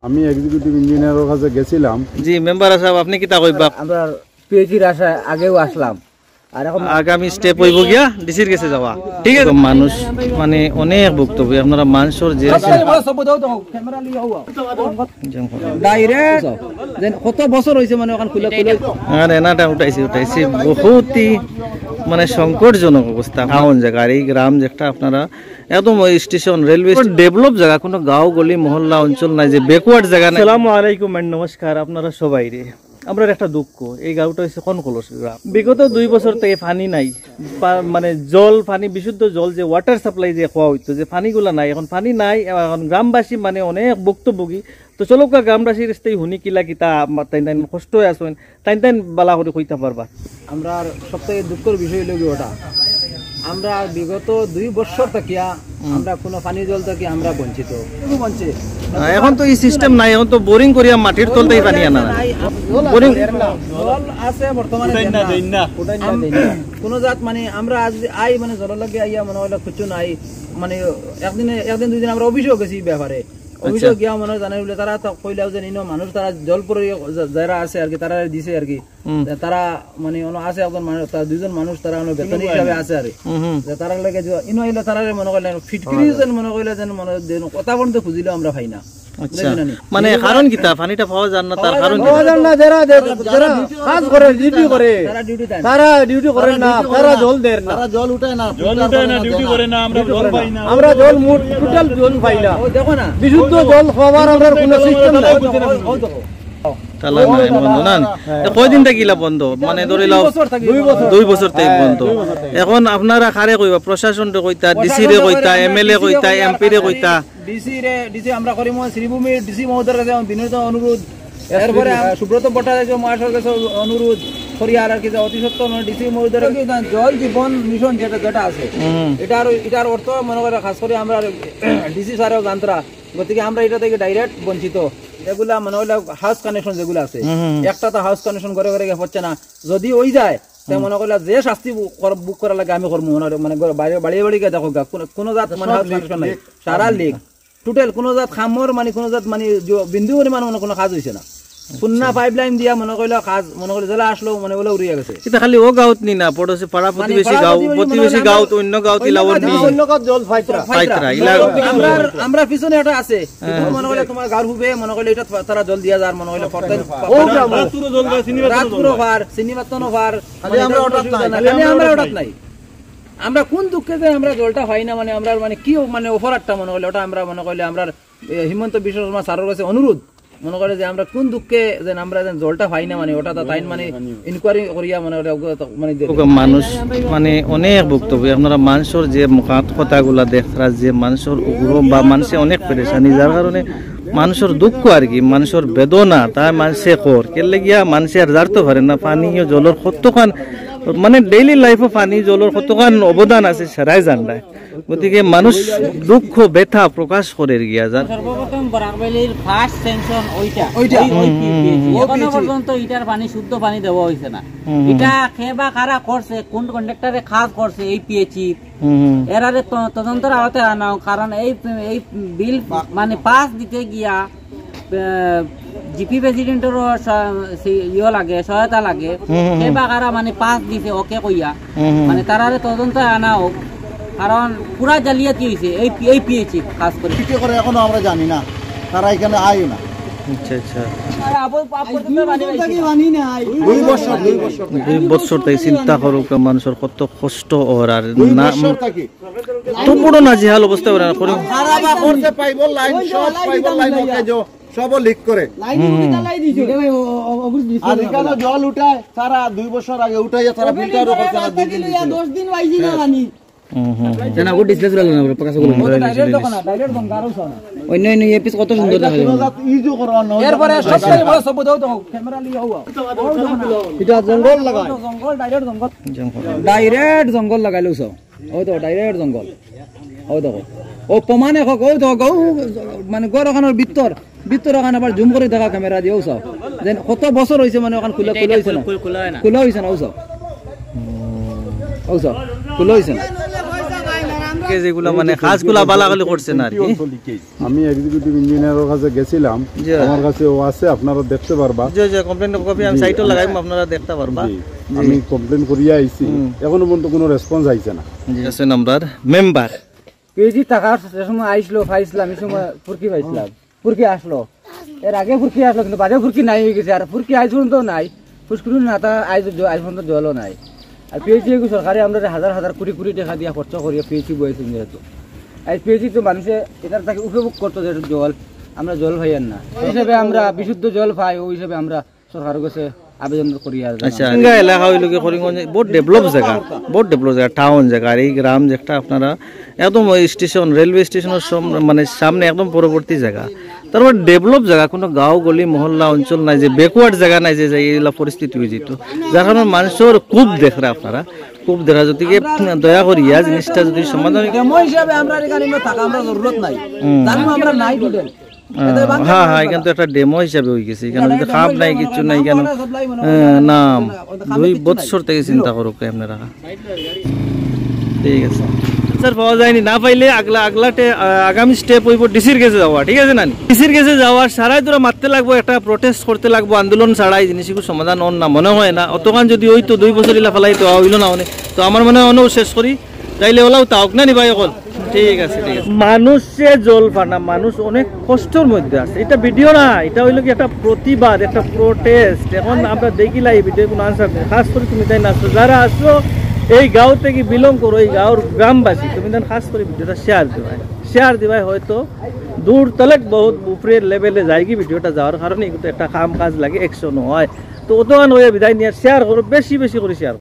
আমি এক্সিকিউটিভ ইঞ্জিনিয়ারের কাছে গেছিলাম। জি মেম্বার সাহেব, আপনি কি তা কইবা? আমরা পিএইচডির আশায় আগেও আসলাম, আর এখন আগামী স্টেপ হইব গিয়া ডিসির কাছে যাওয়া। ঠিক আছে, মানুষ মানে অনেক বক্তব্য আপনারা মানুষের যে ডাইরেক্ট কত বছর হয়েছে মানে ওখান খুলে খুলে আর এনাটা উঠাইছি বহুতই মানে সংকটজনক অবস্থা। কোন জায়গা আর এই গ্রাম যেটা আপনারা একদম স্টেশন রেলওয়ে ডেভেলপ জায়গা, কোনো গাঁও গলি মহল্লা অঞ্চল নাই যে ব্যাকওয়ার্ড জায়গা নাই। আসসালামু আলাইকুম এন্ড নমস্কার আপনারা সবাই রে। আমরা একটা দুঃখ, এই গাঁওটা হচ্ছে কনকলস গ্রাম। বিগত 2 বছর থেকে পানি নাই, মানে জল পানি বিশুদ্ধ জল যে ওয়াটার সাপ্লাই যে খাওয়া হইতো, যে পানিগুলা নাই, এখন পানি নাই। এখন গ্রামবাসী মানে অনেক ভুক্তভোগী। তো চলো গ্রামবাসীর হুনি কিলা কিতা তাই তাই কষ্ট আছেন তাই তাই বালা করে কইতে পারবা। আমরা সবথেকে দুঃখের বিষয় হলো ওটা, আমরা বিগত 2 বছর থাকিয়া আমরা কোনো পানি জল থেকে আমরা বঞ্চিত। এখন তো এই সিস্টেম নাই, এখন তো বোরিং করিয়া মাটির তলতেই পানি আনা বোরিং জল আছে বর্তমানে কোনো জাত মানে আমরা আজ আই মানে জল লাগে আইয়া মনে হলো কিছু নাই। মানে একদিন 2 দিন আমরা অফিসেও গেছি ব্যাপারে, অভিযোগ গিয়া মনে জানাই বলে তারা কইলাও যে নিনো মানুষ তারা জল পরে যারা আছে আর কি তারা দিছে আর কি, তারা মানে আছে একজন মানুষ, 2জন মানুষ তারা বেতন হিসাবে আছে আর তারা লাগে ইনো এলে তারা মনে করলেন ফিটকিরি যেন মনে করলে যেন মনে কথা বলতে খুঁজিলেও আমরা পাই না। মানে কারণ কি তা পানিটা পাওয়া যায় না, তার কারণ পাওয়া যায় না, যারা কাজ করে ডিউটি করে তারা ডিউটি করে না, তারা জল দেয় না, তারা জল উঠায় না, ডিউটি করে না, আমরা জল পাই না, আমরা জল টোটাল জল পাই না। দেখো না বিশুদ্ধ জল খাওয়ার আমরা কোনো সিস্টেম নাই। তালা নাই বন্ধ না, কয়দিন থাকিলা বন্ধ? মানে ধরে লাও 2 বছর থেকে বন্ধ। এখন আপনারা কারে কইবা? প্রশাসনরে কইতা, ডিসি রে কইতা, এমএলএ কইতা, এমপি রে কইতা? ডিসি আমরা করিম শ্রীভূমির ডিসি মহোদয়ের কাছে বিনীত অনুরোধ, এরপরে সুব্রত ভট্টাচার্য মহাশয়ের কাছে অনুরোধ করি আর কি অতি সত্ত্বর ডিসি মহোদয়ের জল জীবন মিশন যেটা আছে এটার অর্থ মনে করে খাস করে আমরা ডিসি স্যারেও জানতরা, গতিকে আমরা এটা থেকে ডাইরেক্ট বঞ্চিত। এগুলা মনে হইলে হাউস কানেকশন যেগুলো আছে, একটা তো হাউস কানেকশন করে করে হচ্ছে না। যদি ওই যায় তাই মনে করলে যে শাস্তি বুক করা লাগে আমি করবো, মানে বাড়ি বাড়ি গিয়ে দেখো কোনো জাত মানে হাউস কানেকশন নাই, সারা লিগ টোটাল কোনো জাত খামর মানে কোনো জাত মানে বিন্দু পরিমাণ মানে কোনো কাজ হয়েছে না। পুন্না পাইপলাইন দিয়া মনে করলে কাজ মনে করলে জেলা আসলো মনে বলে উড়িয়ে গেছে। এটা খালি ও গাঁত নি না, পড়োশি পাড়া প্রতিবেশী গাঁও তো অন্য গাঁও তিলাওয়ার নি, অন্য গাঁও জল ফাইতরা আমরা পিছনে এটা আছে মনে করলে তোমার গাঁর হুবে মনে করলে এটা তারা জল দিয়া যার মনে করলে রাতপুরো জল বা রাতপুরো ফার সিনিমাতনো ফার আমরা ওটাত নাই। আমরা কোন দুঃখে যে আমরা জলটা হয় না, মানে আমরা মানে কি মানে অফারটা মনে করলে ওটা আমরা মনে করলে আমরা হিমন্ত বিশ্ব শর্মা স্যারের কাছে অনুরোধ মনে করে যে আমরা কোন দুঃখে যে আমরা জলটা পাই না, মানে ওটা তাই মানে ইনকোয়ারি করিয়া মানে মানুষ মানে অনেক বক্তব্য আপনারা মানুষের যে কথাগুলা দেখরা যে মানুষের উগ্র বা মানুষে অনেক পেরেশানি, যার কারণে মানুষের দুঃখ আর কি মানুষের বেদনা তাই মানুষে কর কেলে গিয়া মানুষে আর জানতে পারে না পানি ও জলের কতখান মানে ডেইলি লাইফে পানি জলের কতখান অবদান আছে সেটাই জানায়। গতিকে মানুষ দুঃখ ব্যথা প্রকাশ করে গিয়া যান। সর্বপ্রথম বরাকবেলির ফার্স্ট সেকশন ওইটা এখনো পর্যন্ত ইটার পানি শুদ্ধ পানি দেওয়া হয়েছে না। এটা খেবা কারা করছে, কোন কন্ডাক্টরে খাস করছে এই পিএইচি এরারে তদন্তের আওতায় আনাও, কারণ এই বিল মানে পাস দিতে গিয়া জিপি প্রেসিডেন্টেরও ইয়ে লাগে, সহায়তা লাগে। খেবা কারা মানে পাস দিছে ওকে কইয়া মানে তারারে তদন্তে আনা হোক, কারণ পুরা জালিয়াতি হয়েছে এই পিএইচি খাস করে। কি করে এখনো আমরা জানি না, তারা এখানে আয় না। আচ্ছা আচ্ছা, 2 বছর থেকে চিন্তা করুক মানুষের কত কষ্ট ওর আর না তো বড় না জিহাল অবস্থা সব লিক করে জল উঠায় তারা 2 বছর আগে উঠাইয়া তারা ফিল্টারও করতে না 10 দিন বাইজি না পানি জানা গো ডিসপ্লে চলে না প্রকাশ করুন ডাইরেক্ট গঙ্গারও শোনা অন্য অন্য এপিস কত সুন্দর দেখা ইজো করো না। এরপরে সবচেয়ে বড় সব দাও তো ক্যামেরা লিয়ে হওয়া এটা জঙ্গল লাগায়, জঙ্গল ডাইরেক্ট জঙ্গল লাগাইলো সব ও তো ডাইরেক্ট জঙ্গল ও দেখো ও প্রমাণে হোক ও তো গৌ মানে গরখানোর ভিতর ওখানে আবার জুম করে দেখা ক্যামেরা দিয়েও সব যেন কত বছর হয়েছে মানে ওখানে খোলা হয়েছে না খোলা হয়েছে না ও সব খোলা হয়েছে না থেকে যেগুলো মানে কাজগুলা বালাগালি করছেন আর কি। আমি এক্সিকিউটিভ ইঞ্জিনিয়ারের কাছে গেছিলাম, জি। আমার কাছে ও আছে, আপনারা দেখতে পারবা। যে কমপ্লেন কপি আমি সাইটও লাগাইম, আপনারা দেখতে পারবা। জি, আমি কমপ্লেন করিয়া আইছি, এখনো পর্যন্ত কোনো রেসপন্স আইছে না। জি আছে নাম্বার মেম্বার পিএইচি টাকার সময় আইসলো ফাইছিলাম, এই সময় ফুরকি পাইছিলাম, ফুরকি আসলো, এর আগে ফুরকি আসলো, কিন্তু বাজে ফুরকি নাই হয়ে গেছে। আর ফুরকি আইস পর্যন্ত নাই, ফুসকুরি না, তা আইস পর্যন্ত জলও নাই। আর পিএইচি সরকারি আমরা হাজার হাজার কোটি কোটি টাকা দিয়ে খরচ করিয়া পিএইচি বয়েছি, যেহেতু আর পিএইচি তো মানুষে এটার তাকে উপভোগ করতো, যেহেতু জল আমরা জল পাইয়ার না, এই হিসাবে আমরা বিশুদ্ধ জল পাই, ওই হিসাবে আমরা সরকারের কাছে আবেদন করি। আর আচ্ছা সিঙ্গা এলাকা হইল কি করিমগঞ্জ বহুত ডেভেলপ জায়গা, বহুত ডেভেলপ জায়গা, টাউন জায়গা। আর এই গ্রাম যেটা আপনারা একদম স্টেশন রেলওয়ে স্টেশনের মানে সামনে একদম পরবর্তী জায়গা, তারপর ডেভেলপ জায়গা, কোনো গাঁও গলি মহল্লা অঞ্চল নাই যে ব্যাকওয়ার্ড জায়গা নাই যে এইগুলা পরিস্থিতি হয়ে যেত, যার কারণে মানুষের খুব দেখরা আপনারা খুব দেখা, যদি দয়া করিয়া জিনিসটা যদি সমাধান হিসাবে আমরা এখানে থাকা আমরা জরুরত নাই, আমরা নাই টোটাল। হ্যাঁ হ্যাঁ, এখানে তো একটা ডেমো হিসাবে হয়ে গেছে, এখানে যদি খাপ নাই কিছু নাই কেন না 2 বছর থেকে চিন্তা করুক আপনারা। ঠিক আছে স্যার, পাওয়া যায়নি, না পাইলে আগামী স্টেপ হইব ডিসির কাছে যাওয়া। ঠিক আছে না, ডিসির কাছে যাওয়ার সারাই তোরা মারতে লাগবো, একটা প্রোটেস্ট করতে লাগবো, আন্দোলন ছাড়াই জিনিসগুলো সমাধান হন না মনে হয় না। অতখান যদি ওই তো 2 বছর ইলা ফেলাই তো হইল না অনেক, তো আমার মনে হয় অনেক শেষ করি তাইলে ওলাও তাওক না নিবাই অকল। ঠিক আছে ঠিক আছে, মানুষে জল পানা, মানুষ অনেক কষ্টের মধ্যে আছে। এটা ভিডিও না, এটা হইল কি একটা প্রতিবাদ, একটা প্রোটেস্ট। এখন আমরা দেখিলাই এই ভিডিও কোনো আনসার নেই, খাস করে তুমি তাই না আসো, যারা আসো এই গাঁও থেকে বিলং করো, এই গাঁওর গ্রামবাসী, তুমি দেন খাস করে ভিডিওটা শেয়ার দিবাই হয়তো দূর তলেক বহুত উপরের লেভেলে যায় কি ভিডিওটা যাওয়ার কারণে কিন্তু একটা কাম কাজ লাগে, অ্যাকশন হয়। তো অতগান হয়ে বিদায় নিয়ে শেয়ার করো, বেশি বেশি করে শেয়ার।